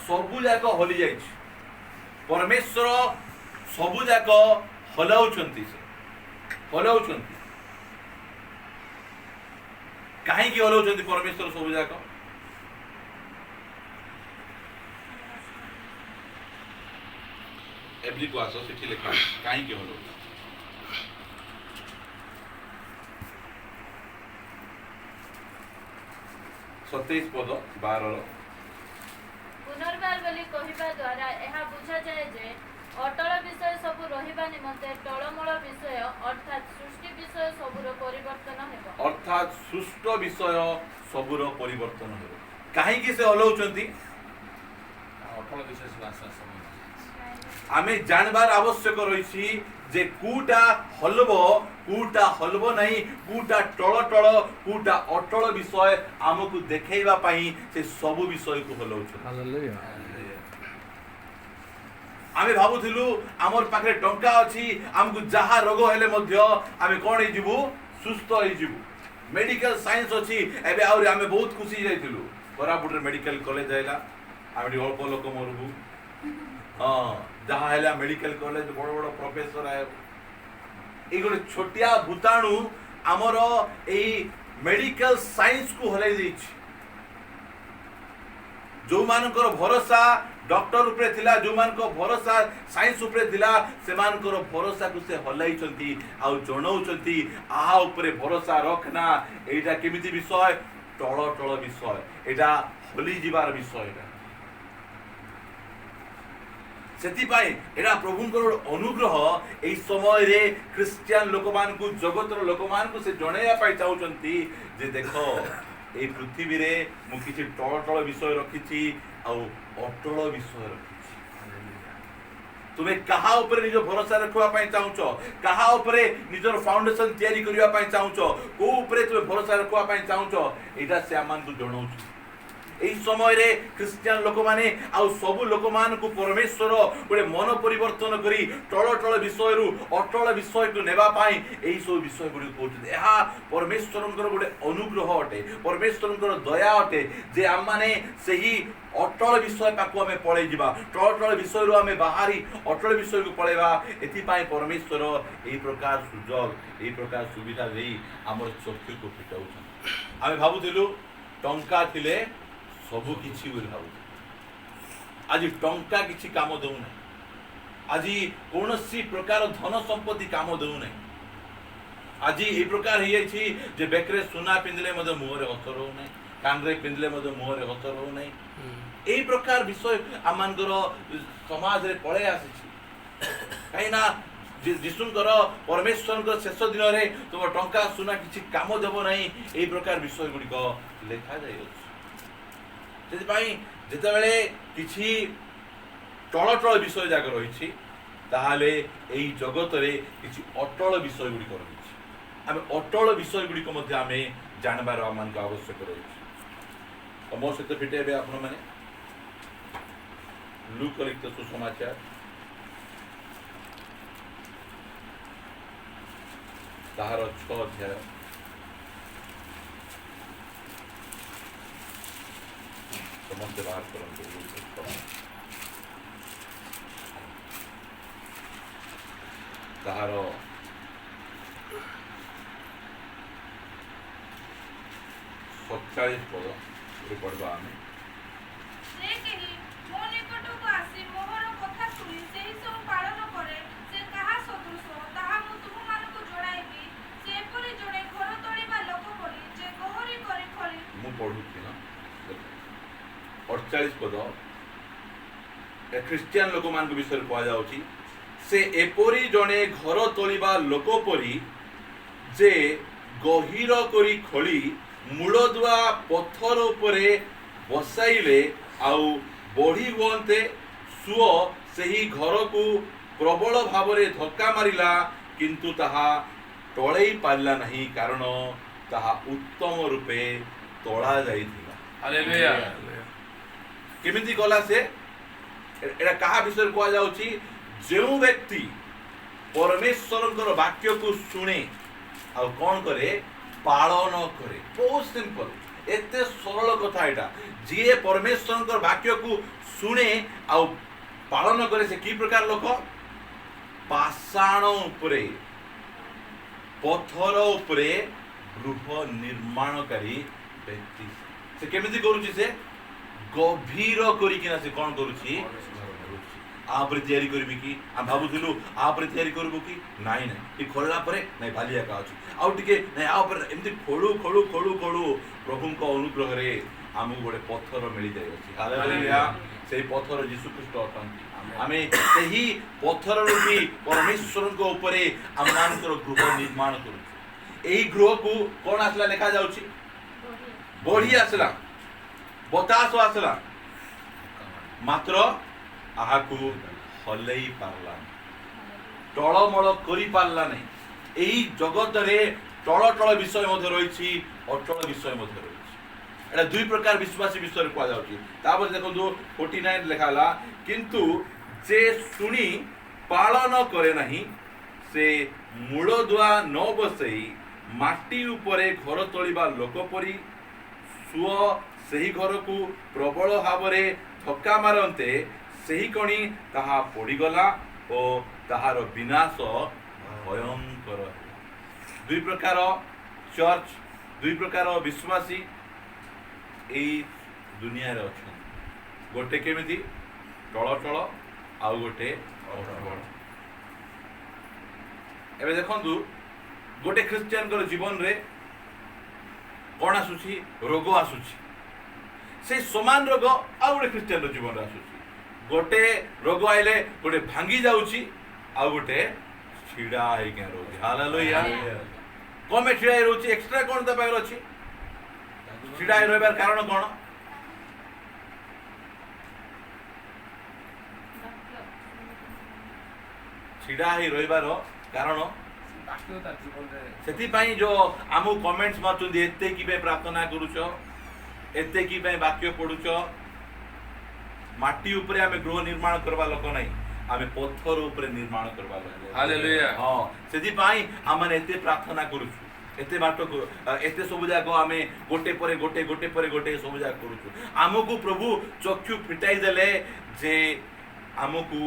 सबु जाक हली जाए परमेश्वर सबु जाक हलाउछंती हलाउछंती कहीं हलाउछंती परमेश्वर सबु जाक एब्ली को आसो सेठी लिखा कहीं हलाउ 27 पद 12 पुनर्बार बोली कहिबा द्वारा एहा बुझा जाए जे अटल विषय सबु रहिबा निमंते टळमळ विषय अर्थात सृष्टि विषय सबुर परिवर्तन हेबो अर्थात सृष्ट विषय सबुर परिवर्तन हेबो काहे कि से हलाउचंती अटल विषय सब आमे जानबार आवश्यक रही जे कूटा हलबो नहीं कूटा टळ टळ कूटा अटल विषय आमको देखैबा पई से सब विषय को हलाउछ हालेलुया आमे भाबुथिलु हमर पाखरे टंका अछि हमको जहा रोग हेले मध्य आमे कोन हे जिवु सुस्त हे जिवु मेडिकल साइंस अछि एबे आउरी आमे बहुत खुशी जाइथिलु कोरापुट मेडिकल कॉलेज आइला आमे अल्प लोक मरबु हां जहाँ है मेडिकल कॉलेज बड़ बड़ प्रोफेसर आए ये गोटे छोटिया भूताणु आमर ए मेडिकल साइंस को हलाई देछि जो मानकर भरोसा डॉक्टर उपरे थिला जो मानकर भरोसा साइंस उपरे थिला से मानकर भरोसा को से हलाई चंती आ जणौ चंती आहा उपरे भरोसा रखना एटा केमिति विषय टळ टळ विषय एटा हली जिबार विषय एटा सेतिपाई एरा प्रभुंकर अनुग्रह एई समय रे क्रिश्चियन लोकमान को जगतर लोकमान को से जणैया पाई चाहउचंती जे देखो एई पृथ्वी रे मु किछि टळ टळ विषय रखिछि आ अटळ विषय रखिछि तुमे कहा ऊपर निज भरोसा रखवा पाई चाहउचो कहा ऊपर निजर फाउंडेशन तयारी करिवा पाई चाहउचो को ऊपर तुमे भरोसा रखवा पाई चाहउचो एटा से आमान को जणौछु एई समय रे क्रिश्चियन लोक माने आ सब लोक मान को परमेश्वर गोटे मन परिवर्तन करी टळ टळ विषय रु अटळ विषय को नेबा पाई एई सब विषय गुडी कहउछ एहा परमेश्वरंकर गोटे अनुग्रह अटे परमेश्वरंकर दया अटे जे हम माने सही अटल विषय पाकु हमें पळे जिबा टळ टळ विषय रु हमें बाहरी अटल विषय को पळेबा एथि पाई परमेश्वर एई प्रकार सुजोग एई प्रकार सुविधा देई हमर चक्षु को फिटाउछ हमें भाबुथिलु टंका थिले सबु किछि बोल भाबु आज टंका किछि काम दउ नै आज कोनोसी प्रकार धन संपत्ति काम दउ नै आज ए प्रकार हे अछि जे बेकरे सुना पिंदले मदे मुहरे हस रहउ नै कानरे पिंदले मदे मुहरे हस रहउ नै ए प्रकार विषय आमानकर समाज रे पळे आसी काइना जिसुंकर परमेश्वरकर शेष दिन रे तुम टंका सुना किछि काम देबो नै ए प्रकार विषय गुडी को लेखा जाय अछि जितेबले किछि टळ टळ विषय जाग रही ताहाले एई जगत रे किछि अटल विषय गुडी कर रही आमे अटल विषय गुडी को मध्ये आमे जानबार आमान को आवश्यक रही मो सहित फिटेबे आपण माने लूक लिखित सुसमाचार ताहार 6 अध्याय समस्त बाहर करते ताहार 47 पद रे पढ़बा आमे से केही मो निकट को आसी मोहर कथा सुनी सेही सब पालन करे से कहा सदृश ताहा मु तुम मान को जोड़ाइबी से परि जोड़े घर तोड़ीबा लोक परि जे गहरी करी फली मु पढुछि ना 48 पद ख्रिस्टियन लोक मान को विषय कहा जाउछि से एपरी जणे घर तोलिबा लोक परी जे गहिर करी खली मूलदुआ पत्थर उपरे बसाइले आउ बढ़ी गंते सुओ सही घर को प्रबल भाव रे धक्का मारिला किंतु ताहा टळै पारला नहीं कारण ताहा उत्तम रूपे तोड़ा जाइथिला हालेलुया केमिति गला से एटा कहा विषय कहा जाउछि जेउ व्यक्ति परमेश्वरंकर वाक्य को सुने आ कोन करे पालन करे बहुत सिंपल एते सरल कथा एटा जी परमेश्वर वाक्य को शुणे आ पालन करे से की प्रकार लोक पाषाण उपरे पथर उपरे गृह निर्माणकारी व्यक्ति से केमिति करूची से गभीर करिकिना से कोन करूची आपरे तैयारी करबी कि हम भाबुथिलु आपरे तैयारी करबो कि नाही नाही ई खोलला परे नाही भालिया का अछि आउ टिके नाही आ ऊपर एमति खोलू खोलू खोलू खोलू प्रभु को अनुग्रह रे हमु गोटे पत्थर मिली जाय अछि हालेलुया सेही पत्थर यीशु ख्रीष्ट अटंती आमे सेही पत्थर रूपी परमेश्वर को ऊपरे हममानकर गृह निर्माण करू एही गृह को कोन आसला लिखा जाउछि बढ़ी आसला बतास आसला मात्र आहाकू हलई पारला टळमळ करी पारला नहीं एही जगत रे टळ टळ विषय मध्य रहिछि अटळ विषय मध्य रहिछि एटा दुई प्रकार विश्वासी विषय को जाउछि तापर देखो 49 लिखाला किंतु जे सुनी पालन करे नहीं से मूलदुआ न बसई माटी उपरे घर तोलिबा लोक परी सुओ सही घर को प्रबल भावरे धक्का मारंते सही कणी ताहा पड़ीगला और ताहार विनाश भयंकर दुई प्रकार चर्च दुई प्रकार विश्वासी एई दुनिया रे अछन गोटे केमिति टळ टळ आउ गोटे अटळ एबे देखंतु गोटे ख्रिस्टियन कर जीवन रे कोन आसुची रोग आसुची से समान रोग आ गोटे ख्रिस्टियन रो जीवन रे आसुची गोटे रोग आइले गोटे भांगी जाउची आ गोटे छिड़ा हे के रोग हालेलुया कोमे छिड़ा हे रोची एक्स्ट्रा कोन द पागर अछि छिड़ा हे रहबार कारण कोन छिड़ा हे रहबार कारण सेति पई जो आमु कमेंट्स माचु एते की पे प्रार्थना करूछो एते की पे वाक्य पढुछो माटी ऊपर आमे गृह निर्माण करबा लोक नाही आमे पत्थर ऊपर निर्माण करबा लोक हालेलुया हां सेति पई आमे एते प्रार्थना करूछु एते बाटो एते सब जाको आमे गोटे परे गोटे सब जा करूछु आमको प्रभु चक्षु फिटाई देले जे आमको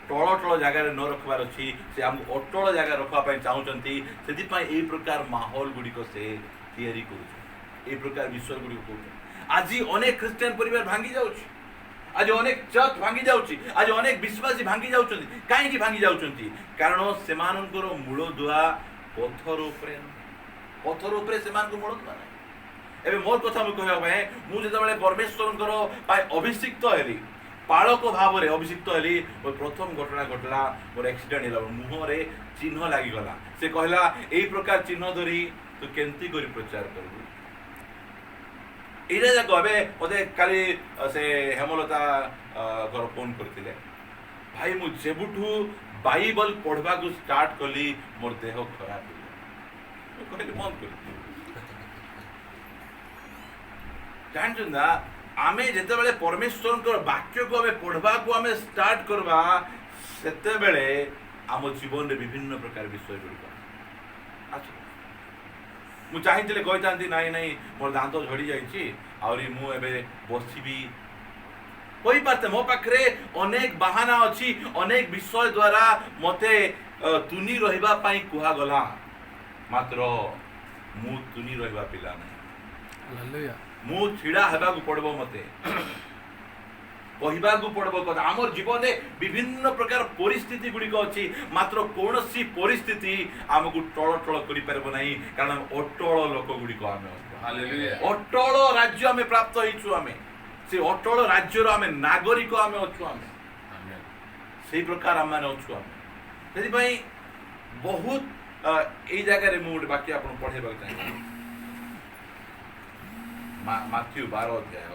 टळ टळ जगह रे न रखबार अछि से हम अटळ जगह रखबा पई चाहउचंती सेति पई ए प्रकार माहौल गुडी को से तैयारी करू ए प्रकार विश्व गुडी को आज अनेक क्रिश्चियन परिवार भांगी जाउछि आज अनेक चर्च भांगी जाउछि आज अनेक विश्वासी भांगी जाउछंती काहे की भांगी जाउछंती कारण सेमानकर मूल दुआ पत्थर ऊपर सेमान को मूल दुआ नै एबे मोर कथा मु कहबा भाई मु जते बेले परमेश्वरकर पाई अभिषिक्त हेली पालक भाव रे अभिषिक्त हेली प्रथम घटना घटला मोर एक्सीडेंट हेला मुह रे चिन्ह लागि गला से कहला एई प्रकार चिन्ह धरी तू केंती करी प्रचार करबू एरा जा कहबे ओदे काली से हेमलता घर फोन करथिले भाई मु जेबुठू बाइबल पढ़बा को स्टार्ट कली मोर देह खराब हो कहली मन कर जानछु ना आमे जेते बेले परमेश्वर को वाक्य को हमें पढ़बा को हमें स्टार्ट करबा सेते बेले आम जीवन रे विभिन्न प्रकार विषय गुड़िक अच्छा मु चाहिथिले कहितांती नाही नाही मोर दांत झड़ी जाईची आउरी मु एबे बसिबी कोई पाते मो पाखरे अनेक बहाना अछि अनेक विषय द्वारा मते तुनी रहिबा पई कुहा गला मात्र मु तुनी रहिबा पिला नै हालेलुया मु छिड़ा हेबा को पड़बो मते कहिबा को पड़बो कथा हमर जीवन रे विभिन्न प्रकार परिस्थिति गुडी को अछि मात्र कोनोसी परिस्थिति हमकु टळ टळ करि परबो नाही कारण अटळ लोक गुडी को आमे हालेलुया अटळ राज्य हमें प्राप्त होइछु हमें से अटळ राज्य रो हमें नागरिक हमें अछु हमें आमेन सेही प्रकार हम माने अछु हमें सेति पई बहुत एई जगह रे मु बाकी आपन पढेबा चाहि माथ्यू 12 अध्याय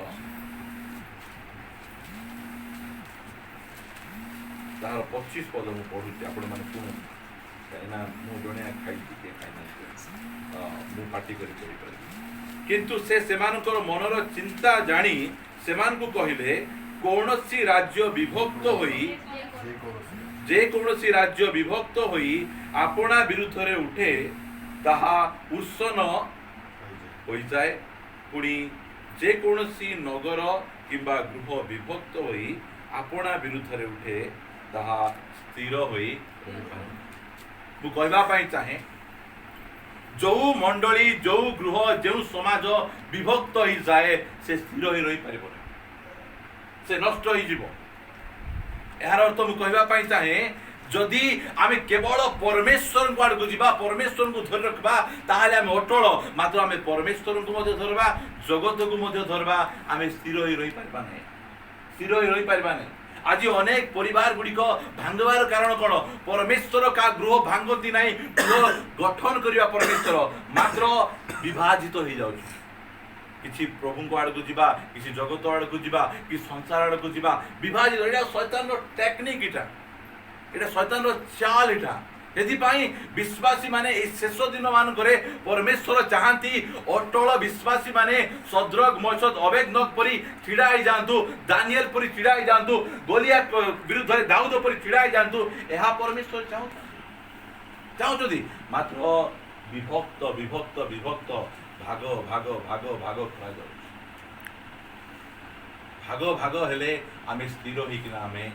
तार 25 पद मु पढुछि आपण माने सुनु काइना मु जणे खाइ के काइना मु पार्टी करि किंतु से सेमानकर मनर चिंता जानी सेमान को कहिले कोनोसी राज्य विभक्त होई जे कोनोसी राज्य विभक्त होई आपणा विरुद्ध रे उठे ताहा उसन होई जाए पुणी जेकोसी नगर किंबा गृह विभक्त होई आपणा विरुद्ध उठे ताहा स्थिर होई मु कहबा पई चाहे जो मंडली जो गृह जो समाज विभक्त हो जाए से स्थिर होई रही परिबो से नष्ट होई जीवो यार अर्थ मु कहबा पई चाहे जदि आमे केवल परमेश्वर को आड़ जीवा परमेश्वर को धर रखबा ताहाले आमे अटल मात्र आमे परमेश्वर को मध्य धरबा जगत को मध्य धरबा आमे स्थिर होई रही परबा नै स्थिर होई रही परबा नै आज अनेक परिवार गुड़िक भांगवार कारण कौन परमेश्वर का गृह भांगती ना गृह गठन करने परमेश्वर मात्र विभाजित हो जाउछ किसी प्रभु को आड़ को जीवा किसी जगत आड़ को जीवा कि संसार आड़ को जीवा विभाजित एटा शैतान रो टेक्निक एटा शैतान रो चाल एटा एथिपाई विश्वासी माने ए शेष दिन मान करे परमेश्वर चाहती अटल विश्वासी माने सद्रक मशद अबेदनक परी छिड़ा ही जानतु दानिएल परी छिड़ा ही जानतु गोलियात विरुद्ध दाऊद परी छिड़ा ही जानतु एहा परमेश्वर चाहूछथि मात्र विभक्त विभक्त विभक्त भाग भाग भाग भाग करा जाउ भाग भाग हेले आमे स्थिर होई कि ना आमे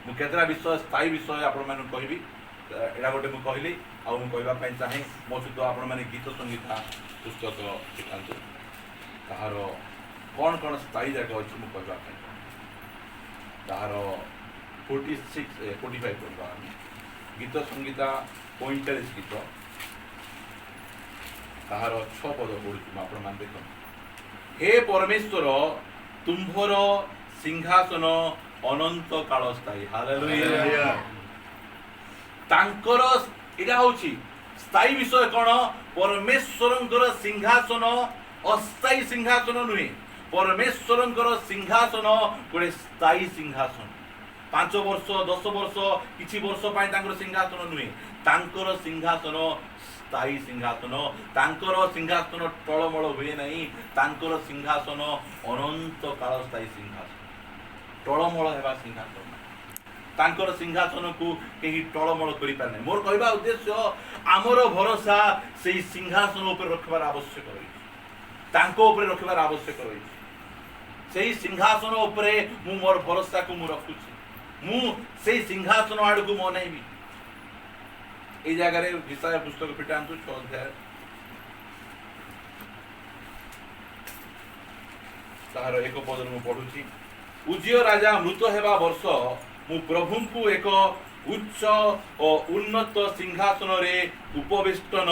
मु केतरा विषय स्थायी विषय आपण माने कहबी एटा गोटे मु कहली आ मु कहबा पई चाहे मो सहित आपण माने गीत संगीता पुस्तक शिखांतु ताहार कौन कौन स्थायी जगह अछि मु कहबा पई ताहार 46 45 करबा गीत संगीता 45 गीत ताहार 6 पद पढुछु आपण मान देखो हे परमेश्वर तुम्भर सिंहासन अनंत काल स्थायी हालेलुया तांकर एटा होची स्थायी विषय कोन परमेश्वरंकर सिंहासन अस्थायी सिंहासन नुहे परमेश्वरंकर सिंहासन गोटे स्थायी सिंहासन 5 वर्ष 10 वर्ष किछि वर्ष पाई तांकर सिंहासन नुहे तांकर सिंहासन स्थायी सिंहासन तांकर सिंहासन टळमळ हुए नहीं तांकर सिंहासन अनंत काल स्थायी सिंहासन टळमळ हेबा सिंहासन तांकर सिंहासन को कहीं टळमळ करि पार नै मोर कहबा उद्देश्य आमर भरोसा सेही सिंहासन ऊपर रखबार आवश्यक रही तांको ऊपर रखबार आवश्यक रही सेही सिंहासन ऊपर मु मोर भरोसा को मु रखुछि मु सेही सिंहासन आड़ को मनाइबी ए जगह रे विषय पुस्तक पिटांतु 6 अध्याय तार एक पद मु पढुछि उजियो राजा मृत हेबा वर्ष मु प्रभु को एक उच्च और उन्नत सिंहासन रे उपवेष्टन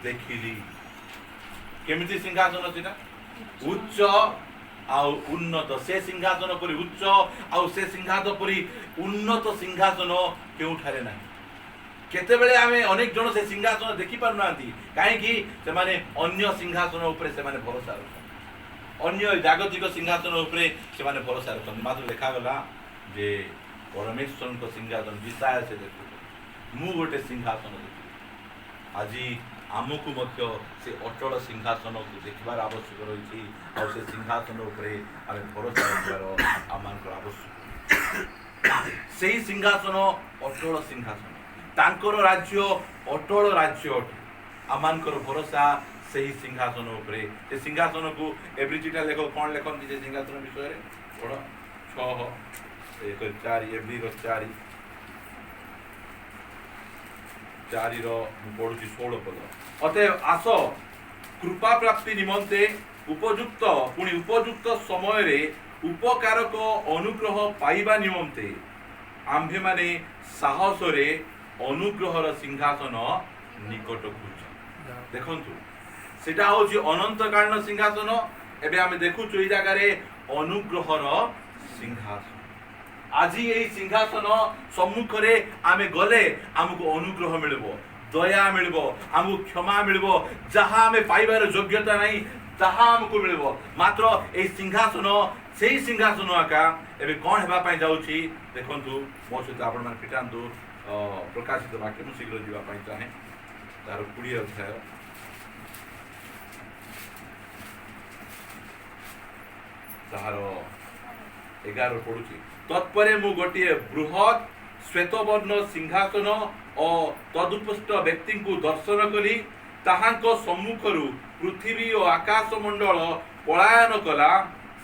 देखिली केमिति सिंहासन छिना उच्च आ उन्नत से सिंहासन परि उच्च आ से सिंहासन परि उन्नत सिंहासन केउठारे नाही केते बेले आमे अनेक जन से सिंहासन देखि पार नांती काहे कि से माने अन्य सिंहासन ऊपर से माने भरोसा रखन अन्य जागतिक सिंहासन ऊपर से माने भरोसा रखन मात्र लिखा गला जे परमेश्वर को सिंहासन विषय से देखु मु गोटे सिंहासन देखु आज आमको मध्य से अटल सिंहासन को देखबार आवश्यक रही और से सिंहासन ऊपर आमे भरोसा रखबार आमानकर आवश्यक सेही सिंहासन अटल सिंहासन तांकर राज्य अटल राज्य आमानकर भरोसा सेही सिंहासन ऊपर से सिंहासन को एवरीटा लेख कौन लेखन जे सिंहासन विषय रे पढ़ 6 एक 4 एवरी 4 4 रो पढ़ुची 16 पद अतएव आस कृपा प्राप्ति निमंते उपयुक्त पुणी उपयुक्त समय रे उपकारक अनुग्रह पाइबा निमंते आम्भे माने साहस रे अनुग्रहर सिंहासन निकट खुज देखंतु सेटा होची अनंत कालीन सिंहासन एबे आमे देखुछु ए जगह रे अनुग्रहर सिंहासन आज यही सिंहासन सम्मुख रे आमे गले हमको अनुग्रह मिलबो दया मिलबो हमको क्षमा मिलबो जहां आमे पाइबार योग्यता नहीं जहां हमको मिलबो मात्र ए सिंहासन सेही सिंहासन आका एबे कोन हेबा पई जाउची देखंतु मो सहित आपण मान पिटांतु प्रकाशित वाक्य मु शीघ्र जीवा पई चाहे तार 20 अध्याय तार 11 पढुची तत्परे मु गोटे बृहत श्वेतवर्ण सिंहासन और तदुपस्थ व्यक्ति को दर्शन करी ताहांको सम्मुखरु पृथ्वी और आकाश मंडल पलायन कला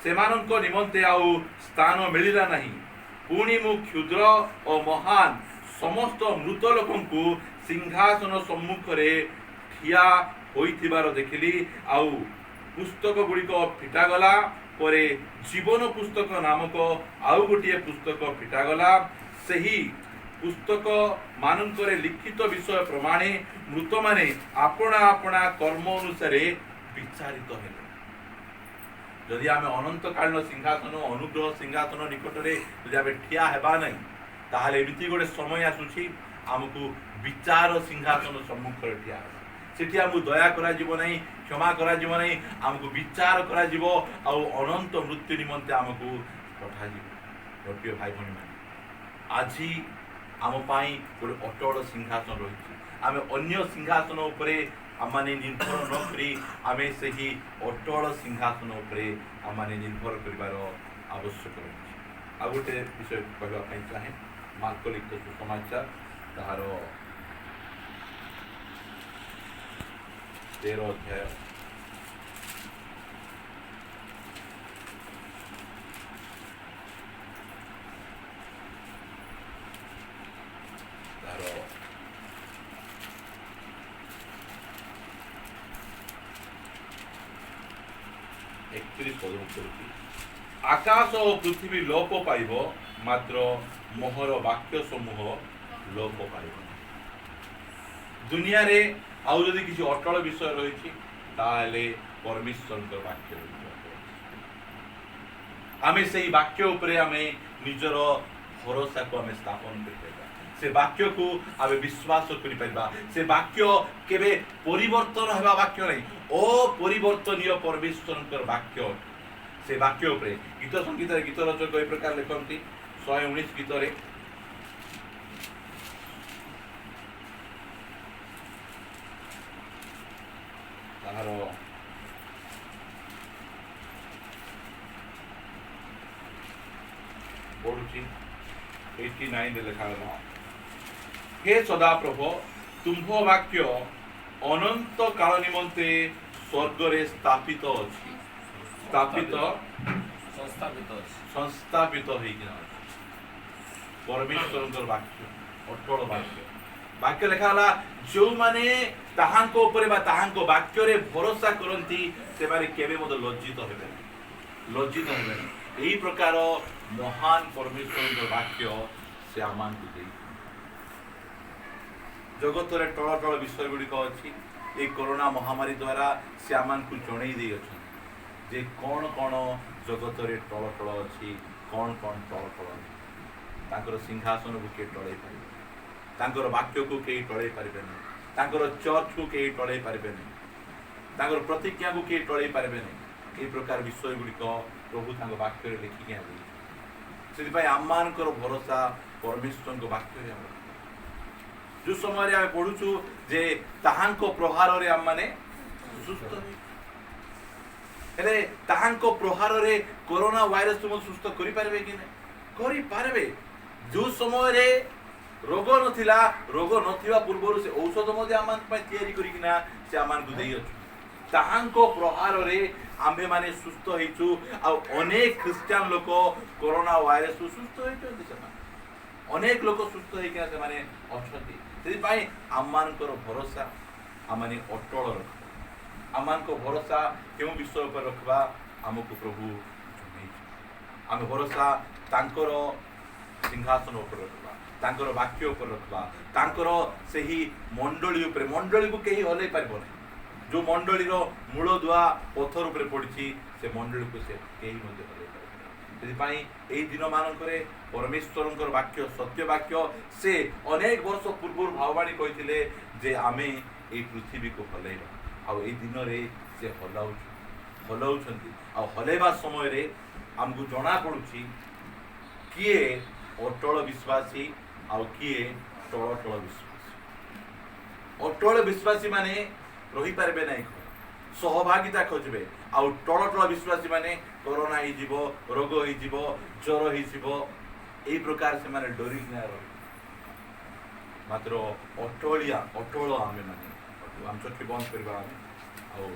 सेमानंक निमंते आउ स्थान मिलिला नहीं पुणी मु क्षुद्र और महान समस्त मृत लोकंकु सिंहासन सम्मुख रे ठिया होइथिबार देखिली आउ पुस्तक गुड़िक फिटागला परे जीवन पुस्तक नामक आउ गोटे पुस्तक फिटागला सही पुस्तक मानंकरे लिखित विषय प्रमाणे मृत माने आपणा आपणा कर्म अनुसार विचारित हेले जदि आम अनंत कालीन सिंहासन अनुग्रह सिंहासन निकट में जदि आम ठिया हेबा नहीं ताहले एमिति गोटे समय आसुछि आमको विचार सिंहासन सम्मुख रे ठिया सेठी आमको दया करा जीव नहीं क्षमा करा जीव नहीं आमको विचार करा जीव आ अनंत मृत्यु निमंते आमको पठा जीव प्रिय भाई भनी माने आज आम पाई गोटे अटल सिंहासन रही आम अन्य सिंहासन उपरे आमाने निर्भर न करी आमे सही अटल सिंहासन उपरे आमाने निर्भर करिवार आवश्यक रही आ गोटे विषय कहवा पाई चाहे मार्क लिखित सुसमाचार ताहार 13 अध्याय ताहार 31 पद करुछि आकाश और पृथ्वी लोप पाइब मात्र मोहर वाक्य समूह लोप पाइब दुनिया रे आउ जदि किसी अटल विषय रही ताले परमेश्वर वाक्य आमे से वाक्य उपरे आमे निजर भरोसा को आमे स्थापन कर से वाक्य को आमे विश्वास करि परिबा से वाक्य केबे परिवर्तन हेबा वाक्य नहीं अपरिवर्तनीय परमेश्वर वाक्य से वाक्य उपरे गीत संगीत गीत रचक ए प्रकार लिखती 119 गीत रे ताहार पढ़ुची 89 लिखा हे सदा प्रभु तुम्भ वाक्य अनंत काल निमंते स्वर्ग रे स्थापित अछि स्थापित संस्थापित होइकिना परमेश्वर वाक्य अटल वाक्य वाक्य लिखाला जो माने ताहांको ऊपर बा ताहांको वाक्य रे भरोसा करंती से माने केबे मद लज्जित हेबे एही प्रकार महान परमेश्वर वाक्य से आमान को देई जगत रे टळ टळ विषय गुड़िक अछि ए कोरोना महामारी द्वारा से आमान को जणई दे अछि जे कौन कौन जगत रे टळ टळ अछि कौन कौन टळ टळ तांकर सिंहासन को के टळै पारिबे तांकर वाक्य को के टळै पारिबे नै तांकर चर्च को के टळै पारिबे नै तांकर प्रतिज्ञा को के टळै पारिबे नै ए प्रकार विषय गुड़िक प्रभु तांकर वाक्य रे लिखि के आबे सेति पय आमानकर भरोसा परमेश्वर को वाक्य रे जो समय रे आमे पढुछु जे ताहांको प्रहार रे हम माने सुस्त हेले ताहांको प्रहार रे कोरोना वायरस तुम सुस्त करि पारबे कि नै करि पारबे जो समय रे रोग नथिला रोग नथिबा पूर्व से औषध मध्ये आमान पय तयारी करि किना से आमान को देई अछि ताहांको प्रहार रे आम्भे माने सुस्त हेचु आ अनेक क्रिश्चियन लोक कोरोना वायरस सुस्त हेचु दिसमा अनेक लोक सुस्त हे किना से माने अछथि सेति पय आमानकर भरोसा आमाने अटल रखबा आमानको भरोसा केउ विषय पर रखबा हमको प्रभु जनै आम भरोसा तांकर सिंहासन ऊपर रखबा तांकर वाक्य ऊपर रखबा तांकर सेही मंडली ऊपर मंडली को केही हलै पारबो नै जो मंडली रो मूल दुआ पत्थर ऊपर पड़छि से मंडली को से केही मध्ये हलै पारबो सेति पय एई दिन मानकरे परमेश्वरंकर वाक्य सत्य वाक्य से अनेक वर्ष पूर्व भाववाणी कहिथिले जे आमे एई पृथ्वी को हलैबा आ एई दिन रे से हलाउछन्ति आ हलैबा समय रे हमको जणा पडुछि किए अटल विश्वासी आ किए टळ टळ विश्वासी अटल विश्वासी माने रही पारबे नै सहभागिता खोजबे आ टळ टळ विश्वासी माने कोरोना ही जीवो रोग ही जीवो ज्वर ही जीवो एई प्रकार से माने डरी ना रही मात्र अटलिया अटल आमे माने हम चोटी बंद करबा आ